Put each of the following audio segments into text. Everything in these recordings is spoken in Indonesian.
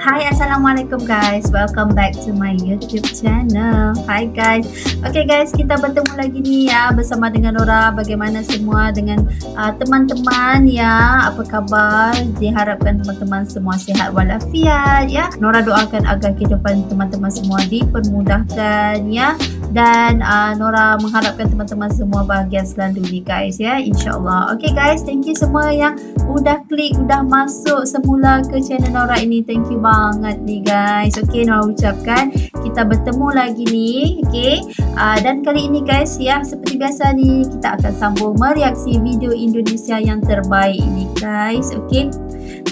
Hai, Assalamualaikum guys. Welcome back to my YouTube channel. Hai guys. Okay guys, kita bertemu lagi nih ya bersama dengan Nora. Bagaimana semua dengan teman-teman ya? Apa khabar? Diharapkan teman-teman semua sihat walafiat ya. Nora doakan agar kehidupan teman-teman semua dipermudahkan ya. Dan Nora mengharapkan teman-teman semua bahagia selalu nih guys ya, insyaAllah. Okay guys, thank you semua yang udah klik, udah masuk semula ke channel Nora ini. Thank you banget nih guys. Okay, Nora ucapkan kita bertemu lagi nih. Okay, dan kali ini guys ya, seperti biasa nih kita akan sambung mereaksi video Indonesia yang terbaik ini guys. Okay,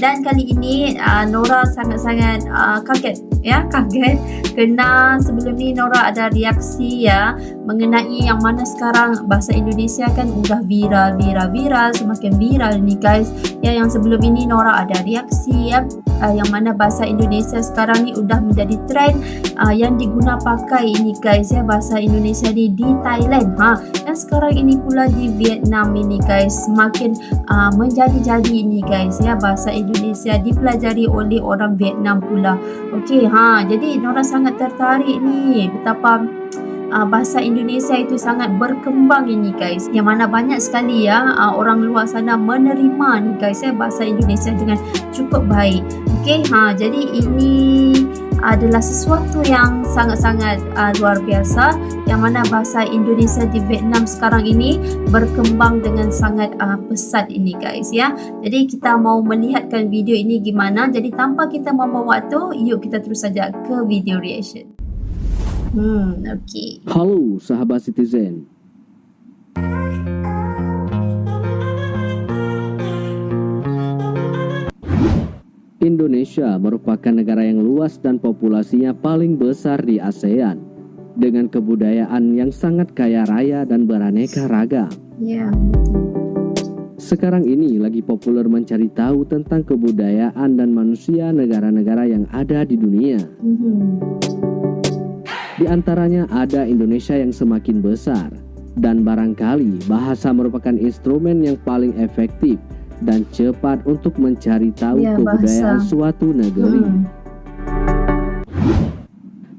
dan kali ini Nora sangat-sangat kaget ya, kaget kerana sebelum ni Nora ada reaksi ya mengenai yang mana sekarang bahasa Indonesia kan udah viral, semakin viral ni guys ya. Yang sebelum ini Nora ada reaksi ya yang mana bahasa Indonesia sekarang ni udah menjadi trend yang diguna pakai ini guys ya, bahasa Indonesia ni di Thailand dan sekarang ini pula di Vietnam ini guys, semakin menjadi-jadi ini guys ya, bahasa Indonesia dipelajari oleh orang Vietnam pula. Okey, jadi Nora sangat tertarik ni betapa bahasa Indonesia itu sangat berkembang ini guys, yang mana banyak sekali ya orang luar sana menerima ni guys ya bahasa Indonesia dengan cukup baik. Okey, jadi ini adalah sesuatu yang sangat-sangat luar biasa, yang mana bahasa Indonesia di Vietnam sekarang ini berkembang dengan sangat pesat ini guys ya. Jadi kita mau melihatkan video ini gimana. Jadi tanpa kita membuang waktu, yuk kita terus saja ke video reaction. Okay. Halo sahabat Citizen. Indonesia merupakan negara yang luas dan populasinya paling besar di ASEAN, dengan kebudayaan yang sangat kaya raya dan beraneka ragam. Ya. Sekarang ini lagi populer mencari tahu tentang kebudayaan dan manusia negara-negara yang ada di dunia. Di antaranya ada Indonesia yang semakin besar, dan barangkali bahasa merupakan instrumen yang paling efektif dan cepat untuk mencari tahu kebudayaan suatu negeri.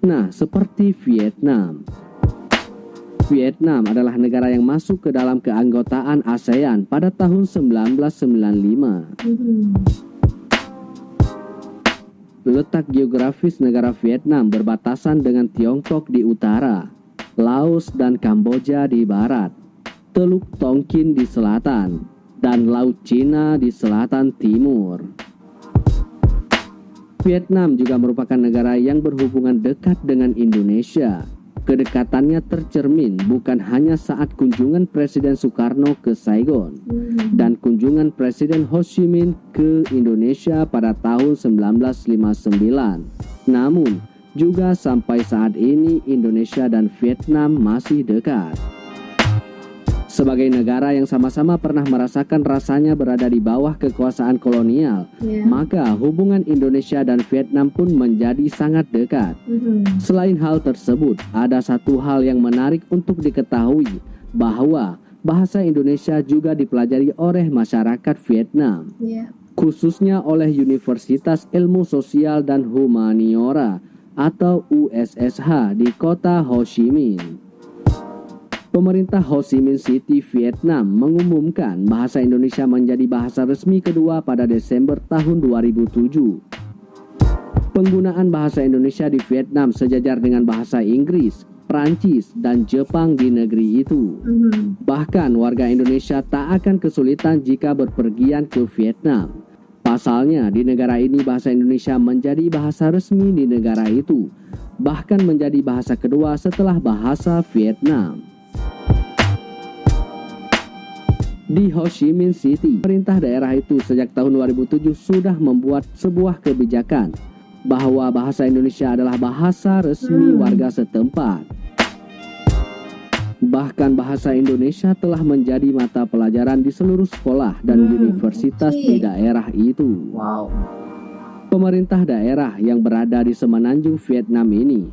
Nah, seperti Vietnam. Vietnam adalah negara yang masuk ke dalam keanggotaan ASEAN pada tahun 1995. Letak geografis negara Vietnam berbatasan dengan Tiongkok di utara, Laos dan Kamboja di barat, Teluk Tonkin di selatan, dan Laut Cina di selatan timur. Vietnam juga merupakan negara yang berhubungan dekat dengan Indonesia. Kedekatannya tercermin bukan hanya saat kunjungan Presiden Soekarno ke Saigon dan kunjungan Presiden Ho Chi Minh ke Indonesia pada tahun 1959. Namun, juga sampai saat ini Indonesia dan Vietnam masih dekat. Sebagai negara yang sama-sama pernah merasakan rasanya berada di bawah kekuasaan kolonial, maka hubungan Indonesia dan Vietnam pun menjadi sangat dekat. Selain hal tersebut, ada satu hal yang menarik untuk diketahui, bahwa bahasa Indonesia juga dipelajari oleh masyarakat Vietnam, khususnya oleh Universitas Ilmu Sosial dan Humaniora atau USSH di kota Ho Chi Minh. Pemerintah Ho Chi Minh City, Vietnam mengumumkan bahasa Indonesia menjadi bahasa resmi kedua pada Desember tahun 2007. Penggunaan bahasa Indonesia di Vietnam sejajar dengan bahasa Inggris, Prancis, dan Jepang di negeri itu. Bahkan warga Indonesia tak akan kesulitan jika berpergian ke Vietnam. Pasalnya di negara ini bahasa Indonesia menjadi bahasa resmi di negara itu, bahkan menjadi bahasa kedua setelah bahasa Vietnam. Di Ho Chi Minh City, pemerintah daerah itu sejak tahun 2007 sudah membuat sebuah kebijakan bahwa bahasa Indonesia adalah bahasa resmi warga setempat. Bahkan bahasa Indonesia telah menjadi mata pelajaran di seluruh sekolah dan universitas di daerah itu. Pemerintah daerah yang berada di semenanjung Vietnam ini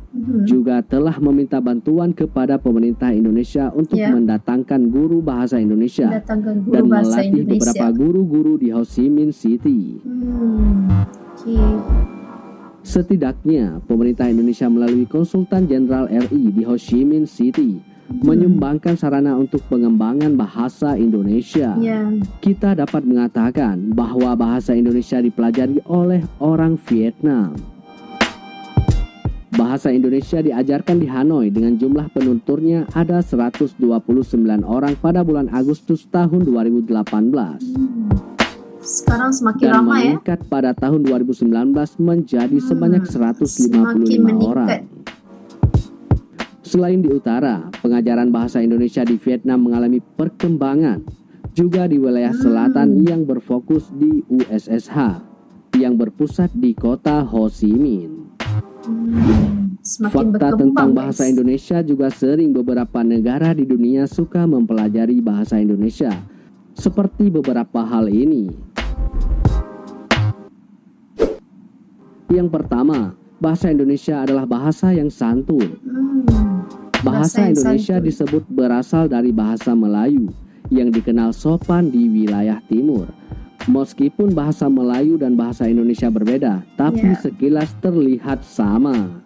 juga telah meminta bantuan kepada pemerintah Indonesia untuk mendatangkan guru bahasa Indonesia dan melatih beberapa guru-guru di Ho Chi Minh City. Setidaknya, pemerintah Indonesia melalui Konsultan Jenderal RI di Ho Chi Minh City menyumbangkan sarana untuk pengembangan bahasa Indonesia. Ya. Kita dapat mengatakan bahwa bahasa Indonesia dipelajari oleh orang Vietnam. Bahasa Indonesia diajarkan di Hanoi dengan jumlah penuturnya ada 129 orang pada bulan Agustus tahun 2018. Sekarang semakin Dan ramai ya. meningkat pada tahun 2019 menjadi sebanyak 155 Semakin meningkat. orang. Selain di utara, pengajaran bahasa Indonesia di Vietnam mengalami perkembangan juga di wilayah selatan yang berfokus di USSH yang berpusat di kota Ho Chi Minh. Semakin Fakta berkembang, tentang guys. bahasa Indonesia juga sering beberapa negara di dunia suka mempelajari bahasa Indonesia, seperti beberapa hal ini. Yang pertama, bahasa Indonesia adalah bahasa yang santun. Bahasa yang Indonesia santun. disebut berasal dari bahasa Melayu yang dikenal sopan di wilayah timur. Meskipun bahasa Melayu dan bahasa Indonesia berbeda, tapi Ya. sekilas terlihat sama.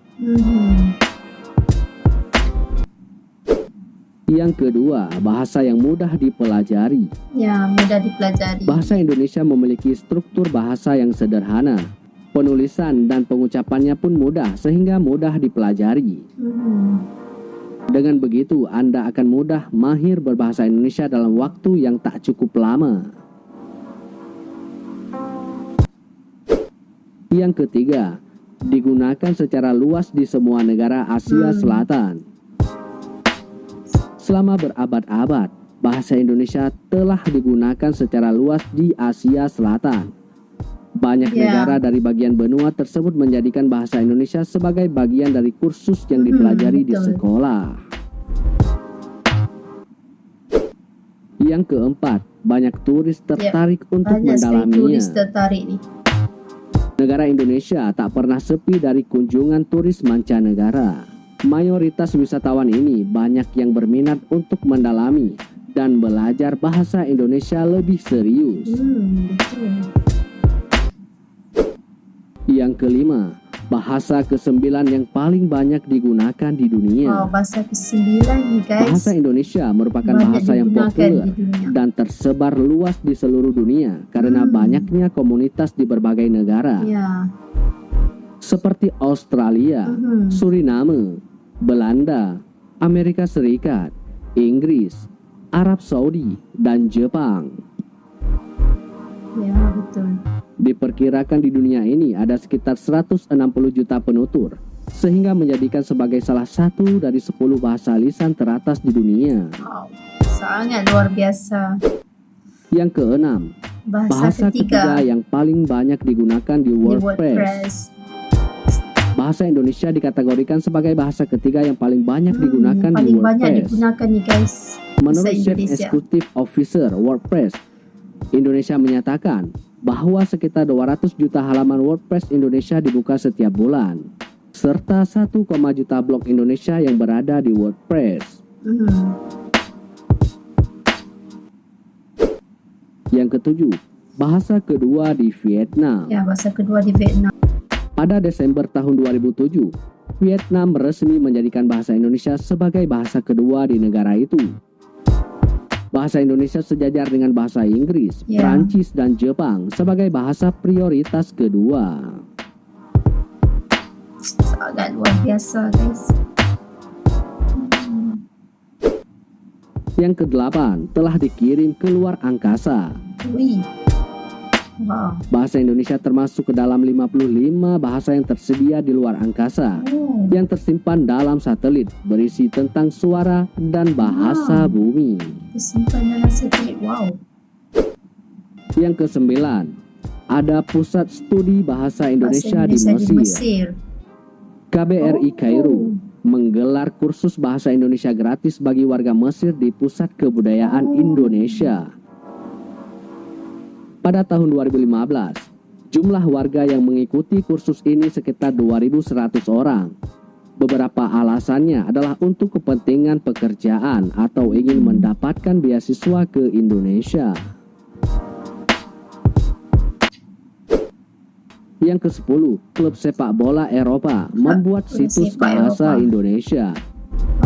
Yang kedua, bahasa yang mudah dipelajari. Ya, mudah dipelajari. Bahasa Indonesia memiliki struktur bahasa yang sederhana. Penulisan dan pengucapannya pun mudah sehingga mudah dipelajari. Dengan begitu, Anda akan mudah mahir berbahasa Indonesia dalam waktu yang tak cukup lama. Yang ketiga, digunakan secara luas di semua negara Asia Selatan. Selama berabad-abad, bahasa Indonesia telah digunakan secara luas di Asia Selatan. Banyak negara dari bagian benua tersebut menjadikan bahasa Indonesia sebagai bagian dari kursus yang dipelajari di betul. sekolah. Yang keempat, banyak turis tertarik untuk Banyak sekali mendalaminya. turis tertarik nih. Negara Indonesia tak pernah sepi dari kunjungan turis mancanegara. Mayoritas wisatawan ini banyak yang berminat untuk mendalami dan belajar bahasa Indonesia lebih serius. Betul. Yang kelima, bahasa ke-9 yang paling banyak digunakan di dunia. Bahasa ke-9 nih guys. Bahasa Indonesia merupakan Banyak bahasa yang digunakan populer di dunia. dan tersebar luas di seluruh dunia karena banyaknya komunitas di berbagai negara. Ya. Seperti Australia, Suriname, Belanda, Amerika Serikat, Inggris, Arab Saudi, dan Jepang. Ya, betul. Diperkirakan di dunia ini ada sekitar 160 juta penutur, sehingga menjadikan sebagai salah satu dari 10 bahasa lisan teratas di dunia. Wow, sangat luar biasa. Yang keenam, bahasa ketiga yang paling banyak digunakan di Di WordPress. WordPress. Bahasa Indonesia dikategorikan sebagai bahasa ketiga yang paling banyak digunakan di Paling banyak WordPress. digunakan nih guys. Menurut Bahasa Chief Indonesia. Executive Officer WordPress, Indonesia menyatakan bahwa sekitar 200 juta halaman WordPress Indonesia dibuka setiap bulan, serta 1, juta blog Indonesia yang berada di WordPress. Yang ketujuh, bahasa kedua di Vietnam. Ya, bahasa kedua di Vietnam. Pada Desember tahun 2007, Vietnam resmi menjadikan bahasa Indonesia sebagai bahasa kedua di negara itu. Bahasa Indonesia sejajar dengan bahasa Inggris, Ya. Prancis, dan Jepang sebagai bahasa prioritas kedua. Sangat luar biasa guys. Yang kedelapan, telah dikirim ke luar angkasa. Wih. Wow. Bahasa Indonesia termasuk ke dalam 55 bahasa yang tersedia di luar angkasa, yang tersimpan dalam satelit berisi tentang suara dan bahasa bumi. Tersimpan dalam satelit. Wow. Yang kesembilan, ada Pusat Studi Bahasa Indonesia, di Mesir. KBRI Kairo menggelar kursus bahasa Indonesia gratis bagi warga Mesir di Pusat Kebudayaan Indonesia. Pada tahun 2015, jumlah warga yang mengikuti kursus ini sekitar 2.100 orang. Beberapa alasannya adalah untuk kepentingan pekerjaan atau ingin mendapatkan beasiswa ke Indonesia. Yang ke-10, klub sepak bola Eropa membuat Klub situs sepak bahasa Eropa. Indonesia.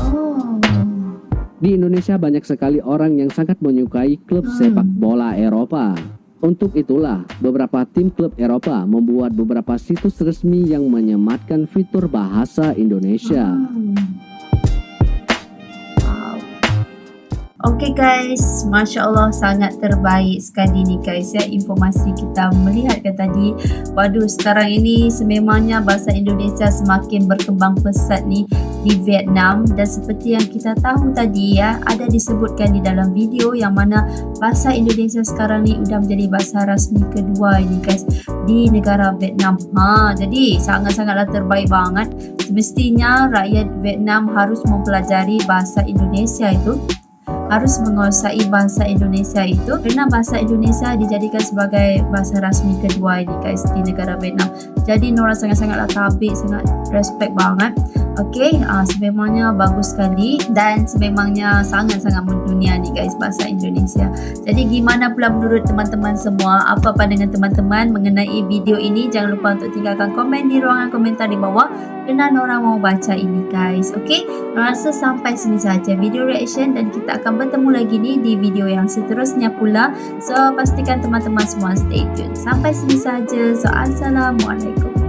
Oh. Di Indonesia banyak sekali orang yang sangat menyukai klub sepak bola Eropa. Untuk itulah, beberapa tim klub Eropa membuat beberapa situs resmi yang menyematkan fitur bahasa Indonesia. Wow. Oke guys, Masya Allah sangat terbaik sekali nih guys ya informasi kita melihat ke tadi. Waduh, sekarang ini sememangnya bahasa Indonesia semakin berkembang pesat nih di Vietnam, dan seperti yang kita tahu tadi ya, ada disebutkan di dalam video yang mana bahasa Indonesia sekarang ni udah menjadi bahasa rasmi kedua ini guys di negara Vietnam. Jadi sangat-sangatlah terbaik banget. Semestinya rakyat Vietnam harus mempelajari bahasa Indonesia itu, harus menguasai bahasa Indonesia itu, kerana bahasa Indonesia dijadikan sebagai bahasa rasmi kedua ini guys di negara Vietnam. Jadi Nora sangat-sangatlah tabik, sangat respect banget. Okey, sememangnya bagus sekali dan sememangnya sangat-sangat mendunia nih guys bahasa Indonesia. Jadi gimana pula menurut teman-teman semua? Apa pandangan teman-teman mengenai video ini? Jangan lupa untuk tinggalkan komen di ruangan komentar di bawah, kerana Nora mau baca ini guys. Okey, Nora rasa sampai sini saja video reaction, dan kita akan bertemu lagi nih di video yang seterusnya pula. So pastikan teman-teman semua stay tune. Sampai sini saja. So assalamualaikum.